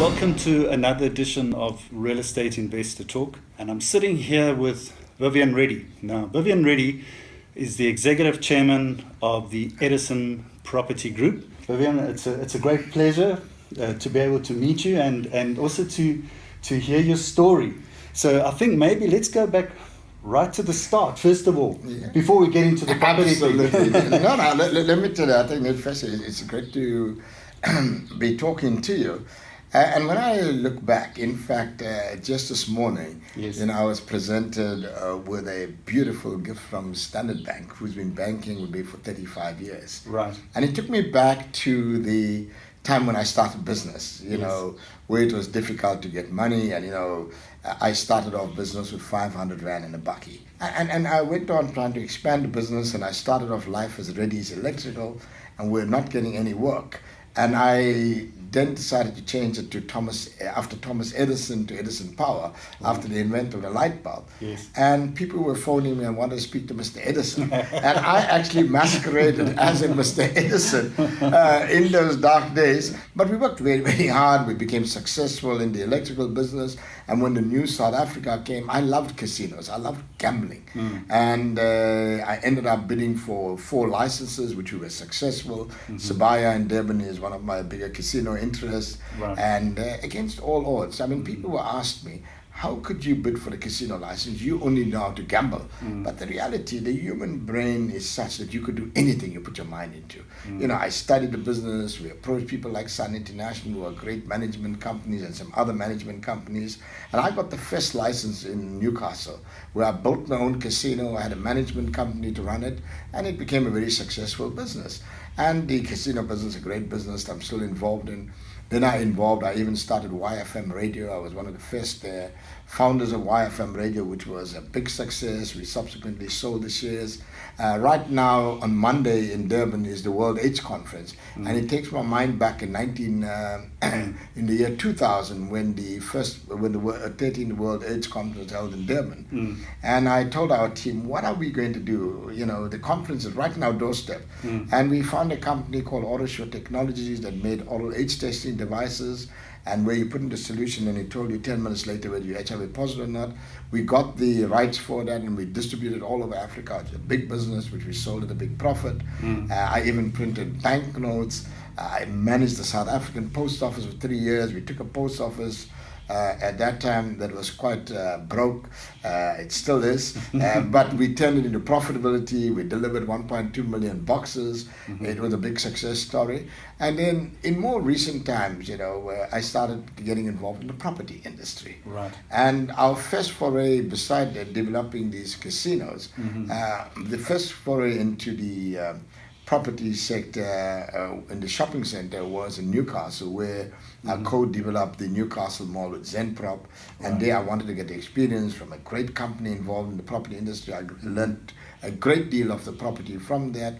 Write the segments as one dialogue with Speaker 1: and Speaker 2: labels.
Speaker 1: welcome to another edition of Real Estate Investor Talk. And I'm sitting here with Vivian Reddy. Now, Vivian Reddy is the executive chairman of the Edison Property Group. Vivian, it's a great pleasure to be able to meet you and also to hear your story. So I think maybe let's go back right to the start, first of all, before we get into the property.
Speaker 2: Absolutely. Let me tell you, I think first it's great to be talking to you. And when I look back, in fact, just this morning, I was presented with a beautiful gift from Standard Bank, who's been banking with me for 35 years.
Speaker 1: Right.
Speaker 2: And it took me back to the time when I started business, where it was difficult to get money. And, I started off business with 500 Rand in a bucky. And I went on trying to expand the business, and I started off life as Reddy's Electrical, and we're not getting any work. And I then decided to change it to after Thomas Edison to Edison Power, after the invention of the light bulb.
Speaker 1: Yes.
Speaker 2: And people were phoning me and wanted to speak to Mr. Edison. And I actually masqueraded as a Mr. Edison in those dark days. But we worked very, very hard. We became successful in the electrical business. And when the new South Africa came, I loved casinos. I loved gambling. And I ended up bidding for 4 licenses, which we were successful. Sabaya in Durban is one of my bigger casino interests.
Speaker 1: Right.
Speaker 2: And against all odds, I mean, people were asked me, how could you bid for a casino license? You only know how to gamble. But the reality, the human brain is such that you could do anything you put your mind into. I studied the business. We approached people like Sun International, who are great management companies, and some other management companies. And I got the first license in Newcastle, where I built my own casino. I had a management company to run it, and it became a very successful business. And the casino business is a great business that I'm still involved in. Then I even started YFM Radio. I was one of the first founders of YFM Radio, which was a big success. We subsequently sold the shares. Right now, on Monday in Durban is the World AIDS Conference. And it takes my mind back in in the year 2000 when the 13th World AIDS Conference was held in Durban. And I told our team, what are we going to do? The conference is right in our doorstep. And we found a company called Orosho Technologies that made oral AIDS testing devices, and where you put in the solution and it told you 10 minutes later whether you're HIV positive or not. We got the rights for that and we distributed all over Africa. It's a big business which we sold at a big profit. I even printed banknotes. I managed the South African post office for 3 years. We took a post office at that time that was quite broke. It still is, but we turned it into profitability. We delivered 1.2 million boxes. It was a big success story. And then in more recent times, I started getting involved in the property industry.
Speaker 1: Right.
Speaker 2: And our first foray, beside developing these casinos, the first foray into the property sector in the shopping center was in Newcastle, where I co-developed the Newcastle Mall with Zenprop. And there I wanted to get the experience from a great company involved in the property industry. I learned a great deal of the property from that.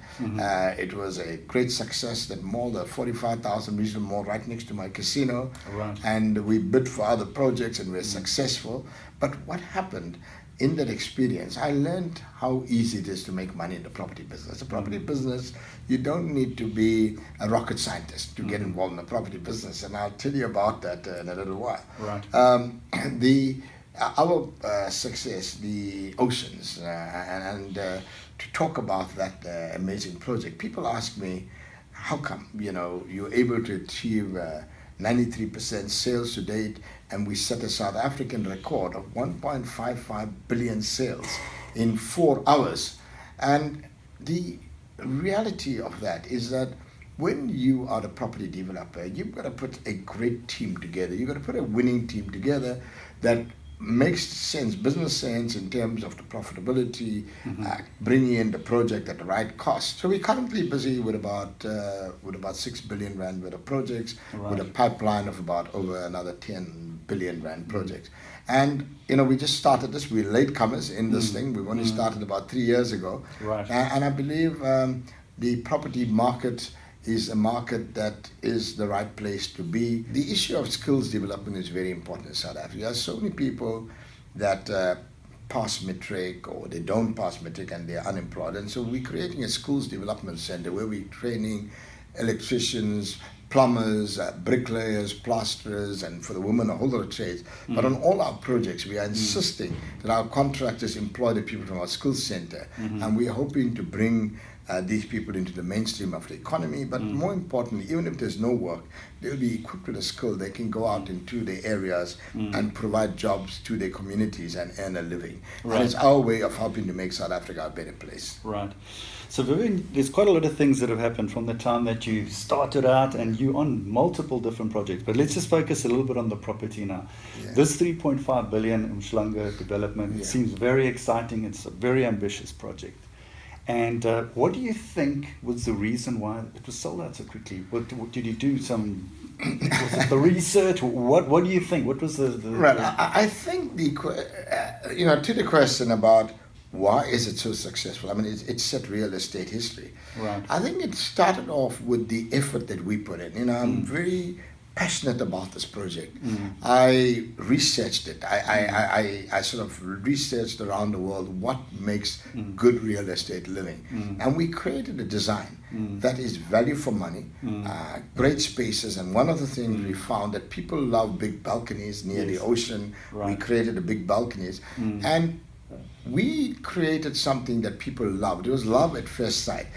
Speaker 2: It was a great success. That mall, the 45,000 regional mall right next to my casino.
Speaker 1: Right.
Speaker 2: And we bid for other projects and we were successful. But what happened? In that experience, I learned how easy it is to make money in the property business. The property business, you don't need to be a rocket scientist to get involved in the property business, and I'll tell you about that in a little while.
Speaker 1: Right.
Speaker 2: Our success, the oceans, and to talk about that amazing project, people ask me, how come you're able to achieve 93% sales to date, and we set a South African record of 1.55 billion sales in 4 hours. And the reality of that is that when you are a property developer, you've got to put a great team together. You've got to put a winning team together that makes sense, business sense in terms of the profitability, bringing in the project at the right cost. So we're currently busy with about 6 billion Rand worth of projects, with a pipeline of about over another 10 billion Rand projects. And we just started this. We're latecomers in this thing. We've only started about 3 years ago.
Speaker 1: Right.
Speaker 2: And I believe the property market is a market that is the right place to be. The issue of skills development is very important in South Africa. There are so many people that pass matric or they don't pass matric and they're unemployed. And so we're creating a skills development center where we're training electricians, plumbers, bricklayers, plasterers, and for the women, a whole lot of trades. But on all our projects, we are insisting that our contractors employ the people from our skills center, and we are hoping to bring these people into the mainstream of the economy. But more importantly, even if there's no work, they'll be equipped with a skill. They can go out into the areas and provide jobs to their communities and earn a living.
Speaker 1: Right.
Speaker 2: And it's our way of helping to make South Africa a better place.
Speaker 1: Right. So Vivian, there's quite a lot of things that have happened from the time that you started out, and you're on multiple different projects. But let's just focus a little bit on the property now.
Speaker 2: Yeah.
Speaker 1: This 3.5 billion Umhlanga development, it seems very exciting. It's a very ambitious project. And what do you think was the reason why it was sold out so quickly? What did you do? Was it the research? What do you think? What was the
Speaker 2: right? I think to the question about why is it so successful? I mean, it's set real estate history.
Speaker 1: Right.
Speaker 2: I think it started off with the effort that we put in. I'm very passionate about this project. I researched it. I sort of researched around the world what makes good real estate living. And we created a design that is value for money, great spaces. And one of the things we found that people love big balconies near the ocean.
Speaker 1: Right.
Speaker 2: We created a big balconies. And we created something that people loved. It was love at first sight.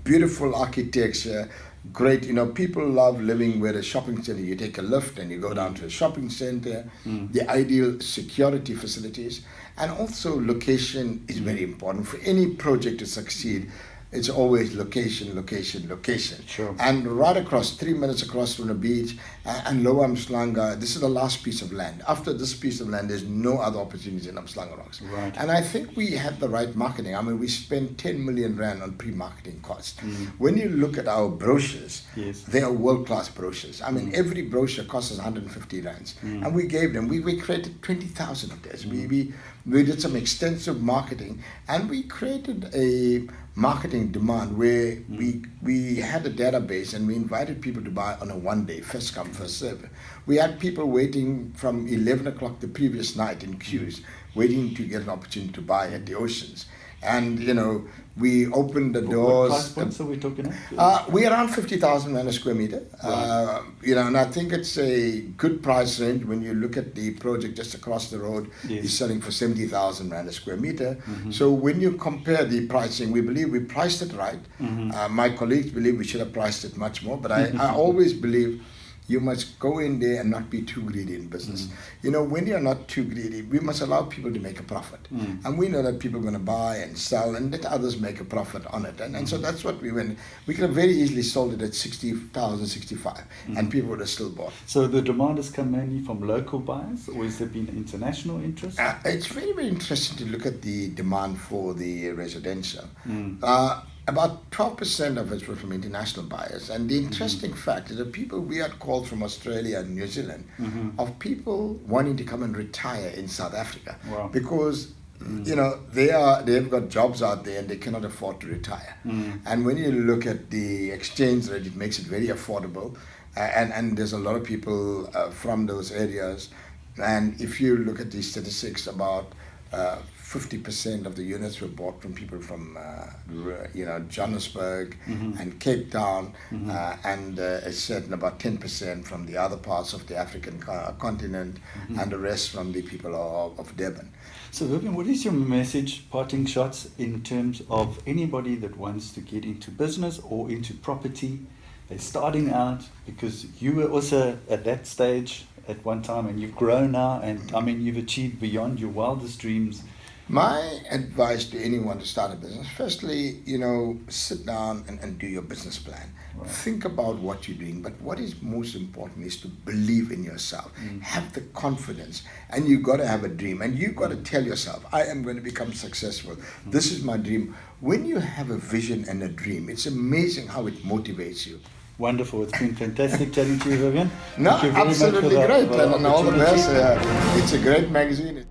Speaker 2: Beautiful architecture, great. People love living where a shopping center, you take a lift and you go down to a shopping center, the ideal security facilities, and also location is very important. For any project to succeed, it's always location, location, location.
Speaker 1: Sure.
Speaker 2: And right across, 3 minutes across from the beach, and Lower Umhlanga, this is the last piece of land. After this piece of land, there's no other opportunities in Umhlanga Rocks.
Speaker 1: Right.
Speaker 2: And I think we had the right marketing. I mean, we spent 10 million rand on pre-marketing costs. When you look at our brochures, they are world-class brochures. I mean, every brochure costs us 150 rands. And we gave them, we created 20,000 of this. We did some extensive marketing, and we created a marketing demand where we had a database, and we invited people to buy on a one day, first come, first serve. We had people waiting from 11 o'clock the previous night in queues, waiting to get an opportunity to buy at the Oceans. And, we opened the doors.
Speaker 1: What price points are we talking about?
Speaker 2: We're around 50,000 rand a square meter.
Speaker 1: Right.
Speaker 2: And I think it's a good price range. When you look at the project just across the road, it's selling for 70,000 rand a square meter. So when you compare the pricing, we believe we priced it right. My colleagues believe we should have priced it much more, but I always believe you must go in there and not be too greedy in business. When you're not too greedy, we must allow people to make a profit. And we know that people are going to buy and sell and let others make a profit on it. And so that's what we went. We could have very easily sold it at 60,000, 65, and people would have still bought.
Speaker 1: So the demand has come mainly from local buyers, or has there been international interest?
Speaker 2: It's very, very interesting to look at the demand for the residential. About 12% of it was from international buyers. And the interesting fact is that we had calls from Australia and New Zealand of people wanting to come and retire in South Africa.
Speaker 1: Wow.
Speaker 2: Because they've got jobs out there and they cannot afford to retire. And when you look at the exchange rate, it makes it very affordable. And there's a lot of people from those areas. And if you look at the statistics, about 50% of the units were bought from people from Johannesburg and Cape Town, and a certain about 10% from the other parts of the African continent, and the rest from the people of Durban.
Speaker 1: So Vivian, what is your message, parting shots, in terms of anybody that wants to get into business or into property? They're starting out, because you were also at that stage at one time, and you've grown now, and I mean, you've achieved beyond your wildest dreams.
Speaker 2: My advice to anyone to start a business, firstly, sit down and do your business plan. Right. Think about what you're doing, but what is most important is to believe in yourself. Have the confidence, and you got to have a dream, and you got to tell yourself, I am going to become successful. This is my dream. When you have a vision and a dream, it's amazing how it motivates you.
Speaker 1: Wonderful. It's been fantastic chatting to you, Vivian.
Speaker 2: No, absolutely great. And all the best. It's a great magazine.